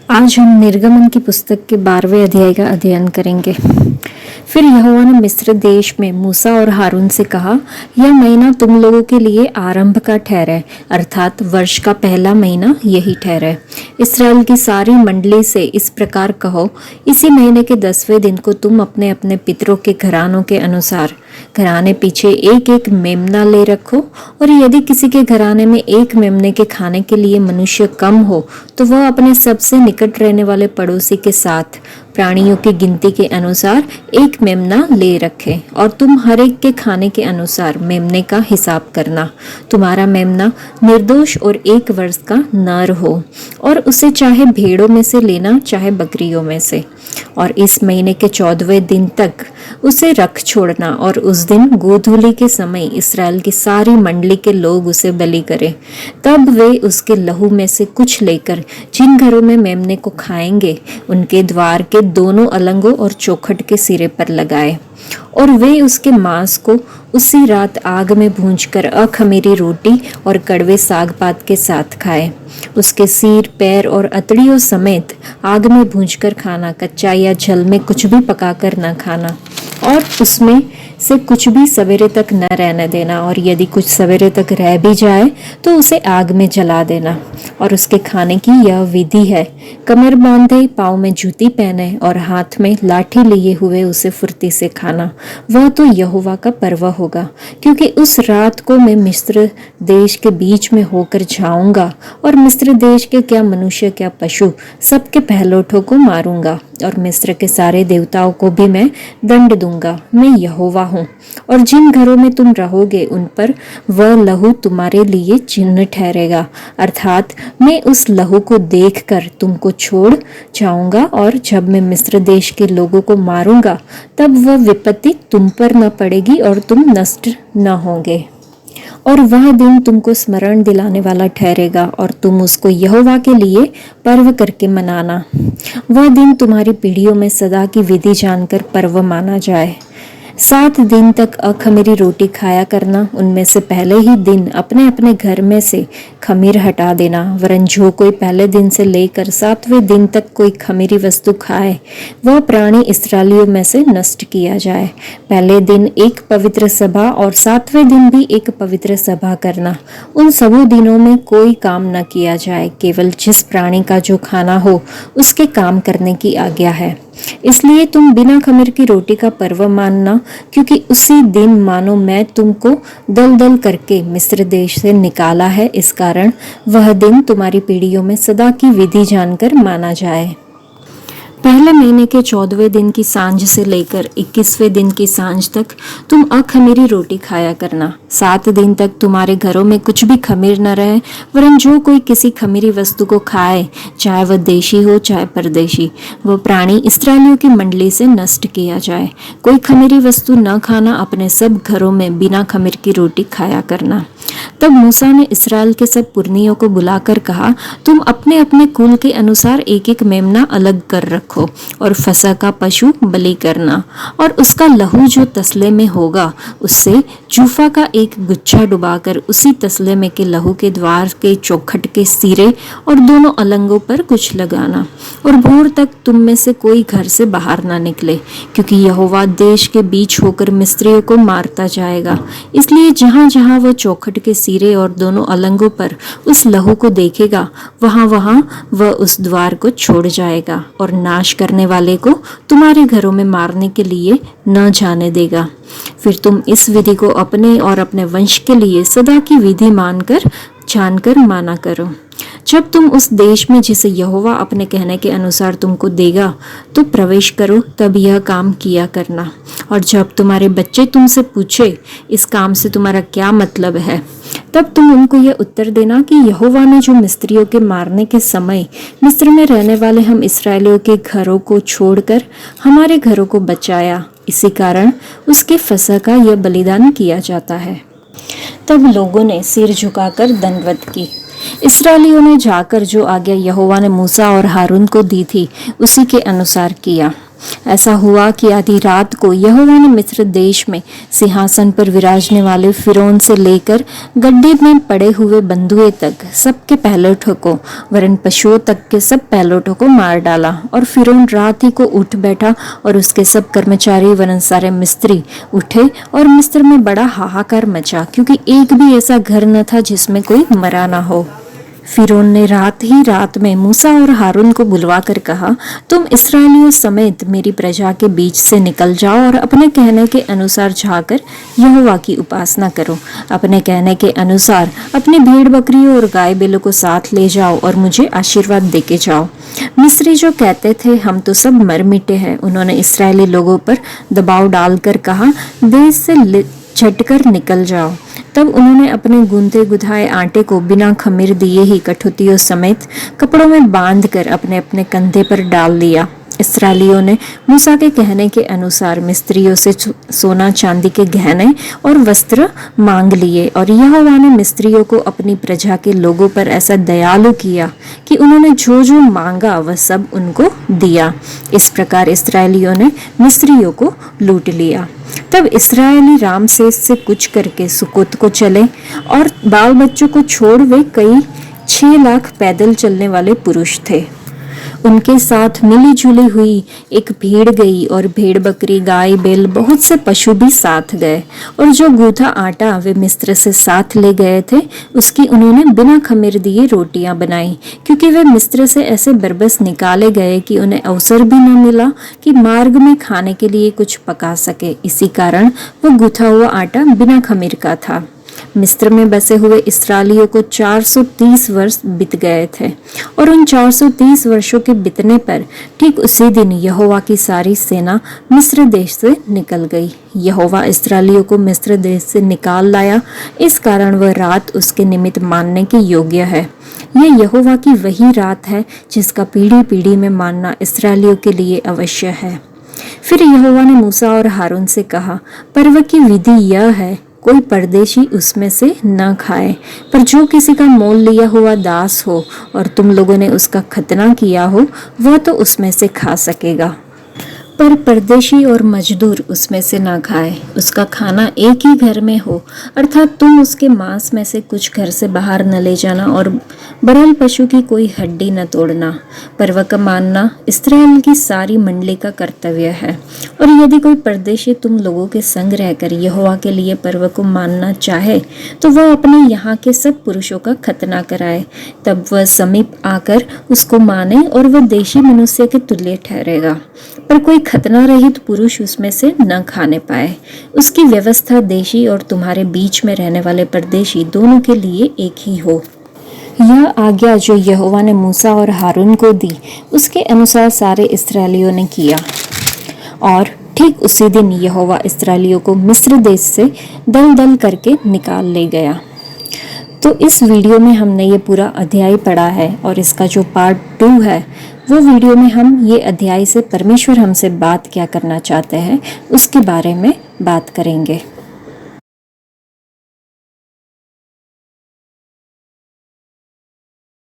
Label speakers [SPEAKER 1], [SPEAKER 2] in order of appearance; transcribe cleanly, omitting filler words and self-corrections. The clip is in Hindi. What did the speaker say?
[SPEAKER 1] आज हम निर्गमन की पुस्तक के 12वें अध्याय का अध्ययन करेंगे। फिर यहोवा ने मिस्र देश में मूसा और हारून से कहा, यह महीना तुम लोगों के लिए आरंभ का ठहरे, अर्थात वर्ष का पहला महीना यही ठहरे। इस्राएल की सारी मंडली से इस प्रकार कहो, इसी महीने के 10वें दिन को तुम अपने अपने पितरों के घरानों के अनुसार घराने पीछे एक एक मेमना ले रखो, और यदि किसी के घराने में एक मेमने के खाने के लिए मनुष्य कम हो तो वह अपने सबसे निकट रहने वाले पड़ोसी के साथ प्राणियों की गिनती के अनुसार एक मेमना ले रखे, और तुम हर एक के खाने के अनुसार मेमने का हिसाब करना। तुम्हारा मेमना निर्दोष और 1 वर्ष का नर हो, और उसे चाहे भेड़ों में से लेना चाहे बकरियों में से। और इस महीने के 14वें दिन तक उसे रख छोड़ना, और उस दिन गोधूली के समय इस्राएल की सारी मंडली के लोग उसे बलि करें। तब वे उसके लहू में से कुछ लेकर जिन घरों में मेमने को खाएंगे उनके द्वार के दोनों अलंगों और चौखट के सिरे पर लगाए, और वे उसके मांस को उसी रात आग में भूंजकर अखमीरी रोटी और कड़वे साग पात के साथ खाए। उसके सिर, पैर और अतड़ियों समेत आग में भूंजकर खाना, कच्चा या जल में कुछ भी पकाकर न खाना, और उसमें से कुछ भी सवेरे तक न रहने देना, और यदि कुछ सवेरे तक रह भी जाए तो उसे आग में जला देना। और उसके खाने की यह विधि है, कमर बांधे, पाँव में जूती पहने और हाथ में लाठी लिए हुए उसे फुर्ती से खाना। वह तो यहोवा का पर्व होगा, क्योंकि उस रात को मैं मिस्र देश के बीच में होकर जाऊंगा, और मिस्र देश के क्या मनुष्य क्या पशु सबके पहलौठों को मारूंगा, और मिस्र के सारे देवताओं को भी मैं दंड दूंगा। मैं यहोवा हूँ। और जिन घरों में तुम रहोगे उन पर वह लहू तुम्हारे लिए चिन्ह ठहरेगा, अर्थात मैं उस लहू को देखकर तुमको छोड़ जाऊंगा, और जब मैं मिस्र देश के लोगों को मारूंगा तब वह विपत्ति तुम पर न पड़ेगी और तुम नष्ट न होंगे। और वह दिन तुमको स्मरण दिलाने वाला ठहरेगा, और तुम उसको यहोवा के लिए पर्व करके मनाना। वह दिन तुम्हारी पीढ़ियों में सदा की विधि जानकर पर्व माना जाए। 7 दिन तक अखमीरी रोटी खाया करना। उनमें से पहले ही दिन अपने अपने घर में से खमीर हटा देना, वरन जो कोई पहले दिन से लेकर 7वें दिन तक कोई खमीरी वस्तु खाए वह प्राणी इस्राएलियों में से नष्ट किया जाए। पहले दिन एक पवित्र सभा और 7वें दिन भी एक पवित्र सभा करना। उन सबों दिनों में कोई काम न किया जाए, केवल जिस प्राणी का जो खाना हो उसके काम करने की आज्ञा है। इसलिए तुम बिना खमीर की रोटी का पर्व मानना, क्योंकि उसी दिन मानो मैं तुमको दल दल करके मिस्र देश से निकाला है। इस कारण वह दिन तुम्हारी पीढ़ियों में सदा की विधि जानकर माना जाए। पहले महीने के 14वें दिन की सांझ से लेकर 21वें दिन की सांझ तक तुम अखमीरी रोटी खाया करना। 7 दिन तक तुम्हारे घरों में कुछ भी खमीर न रहे, वरन जो कोई किसी खमीरी वस्तु को खाए, चाहे वह देशी हो चाहे परदेशी, वह प्राणी इस्राएलियों की मंडली से नष्ट किया जाए। कोई खमीरी वस्तु न खाना, अपने सब घरों में बिना खमीर की रोटी खाया करना। तब मूसा ने इस्राएल के सब पुरनियों को बुलाकर कहा, तुम अपने अपने कुल के अनुसार एक एक मेमना अलग कर रखो, और फसह का पशु बलि करना, और उसका लहू जो तसले में होगा उससे जूफा का एक गुच्छा डुबाकर उसी तसले में के लहू के द्वार के चौखट के सिरे और दोनों अलंगों पर कुछ लगाना। और भोर तक तुम में से कोई घर से बाहर ना निकले, क्योंकि यहोवा देश के बीच होकर मिस्रियों को मारता जाएगा। इसलिए जहाँ जहाँ वह चौखट के सिरे और दोनों अलंगों पर उस लहू को देखेगा, वहाँ वहाँ वह उस द्वार को छोड़ जाएगा, और नाश करने वाले को तुम्हारे घरों में मारने के लिए न जाने देगा। फिर तुम इस विधि को अपने और अपने वंश के लिए सदा की विधि मानकर जानकर माना करो। जब तुम उस देश में जिसे यहोवा अपने कहने के अनुसार तुमको देगा तो प्रवेश करो, तब यह काम किया करना। और जब तुम्हारे बच्चे तुमसे पूछे इस काम से तुम्हारा क्या मतलब है, तब तुम उनको यह उत्तर देना कि यहोवा ने जो मिस्रियों के मारने के समय मिस्र में रहने वाले हम इस्राएलियों के घरों को छोड़कर हमारे घरों को बचाया, इसी कारण उसके फसह का यह बलिदान किया जाता है। तब लोगों ने सिर झुकाकर दंडवत की। इस्राएलियों ने जाकर जो आज्ञा यहोवा ने मूसा और हारून को दी थी उसी के अनुसार किया। ऐसा हुआ कि आधी रात को यहोवा ने मिस्र देश में सिंहासन पर विराजने वाले फिरौन से लेकर गड्ढे में पड़े हुए बंधुए तक सबके पहलौठों को वरन पशुओं तक के सब पहलौठों को मार डाला। और फिरौन रात ही को उठ बैठा और उसके सब कर्मचारी वरन सारे मिस्त्री उठे और मिस्र में बड़ा हाहाकार मचा, क्योंकि एक भी ऐसा घर न था जिसमें कोई मरा ना हो। फिरौन ने रात ही रात में मूसा और हारून को बुलवा कर कहा, तुम इस्राएलियों समेत मेरी प्रजा के बीच से निकल जाओ और अपने कहने के अनुसार जाकर यहोवा की उपासना करो। अपने कहने के अनुसार अपनी भेड़ बकरियों और गाय बैलों को साथ ले जाओ और मुझे आशीर्वाद देके जाओ। मिस्री जो कहते थे हम तो सब मर मिटे हैं, उन्होंने इस्राएली लोगों पर दबाव डालकर कहा, देश से झटकर निकल जाओ। तब उन्होंने अपने गूंथे गुथाए आटे को बिना खमीर दिए ही कठपुतलियों समेत कपड़ों में बांधकर अपने अपने कंधे पर डाल लिया। इस्राएलियों ने मूसा के कहने के अनुसार मिस्त्रियों से सोना चांदी के गहने और वस्त्र मांग लिए, और यहोवा ने मिस्त्रियों को अपनी प्रजा के लोगों पर ऐसा दयालु किया कि उन्होंने जो जो मांगा वह सब उनको दिया। इस प्रकार इस्राएलियों ने मिस्त्रियों को लूट लिया। तब इस्राएली रामसेस से कुछ करके सुकोत को चले, और बाल बच्चों को छोड़ वे कई 6 लाख पैदल चलने वाले पुरुष थे। उनके साथ मिली जुली हुई एक भीड़ गई, और भेड़ बकरी गाय बैल बहुत से पशु भी साथ गए। और जो गूथा आटा वे मिस्र से साथ ले गए थे उसकी उन्होंने बिना खमीर दिए रोटियां बनाई, क्योंकि वे मिस्र से ऐसे बरबस निकाले गए कि उन्हें अवसर भी न मिला कि मार्ग में खाने के लिए कुछ पका सके। इसी कारण वह गूथा हुआ आटा बिना खमीर का था। मिस्र में बसे हुए इस्राएलियों को 430 वर्ष बीत गए थे, और उन 430 वर्षों के बीतने पर ठीक उसी दिन यहोवा की सारी सेना मिस्र देश से निकल गई। यहोवा इस्राएलियों को मिस्र देश से निकाल लाया, इस कारण वह रात उसके निमित्त मानने के योग्य है। यह यहोवा की वही रात है जिसका पीढ़ी पीढ़ी में मानना इस्राएलियों के लिए अवश्य है। फिर यहोवा ने मूसा और हारून से कहा, पर्व की विधि यह है, कोई परदेशी उसमें से न खाए, पर जो किसी का मोल लिया हुआ दास हो और तुम लोगों ने उसका खतना किया हो वह तो उसमें से खा सकेगा, पर परदेशी और मजदूर उसमें से ना खाए। उसका खाना एक ही घर में हो, अर्थात तुम उसके मांस में से कुछ घर से बाहर न ले जाना और बरल पशु की कोई हड्डी न तोड़ना। पर्व का मानना इस्राएल की सारी मंडली का कर्तव्य है। और यदि कोई परदेशी तुम लोगों के संग रहकर यहोवा के लिए पर्व को मानना चाहे तो वह अपने यहाँ के सब पुरुषों का खतना कराए, तब वह समीप आकर उसको माने और वह देशी मनुष्य के तुल्य ठहरेगा। पर कोई खतना रहित पुरुष उसमें से न खाने पाए। उसकी व्यवस्था देशी और तुम्हारे बीच में रहने वाले परदेशी दोनों के लिए एक ही हो। यह आज्ञा जो यहोवा ने मूसा और हारून को दी उसके अनुसार सारे इस्राएलियों ने किया, और ठीक उसी दिन यहोवा इस्राएलियों को मिस्र देश से दल दल करके निकाल ले गया। तो इस वीडियो में हमने ये पूरा अध्याय पढ़ा है, और इसका जो पार्ट 2 है वो वीडियो में हम ये अध्याय से परमेश्वर हमसे बात क्या करना चाहते हैं उसके बारे में बात करेंगे।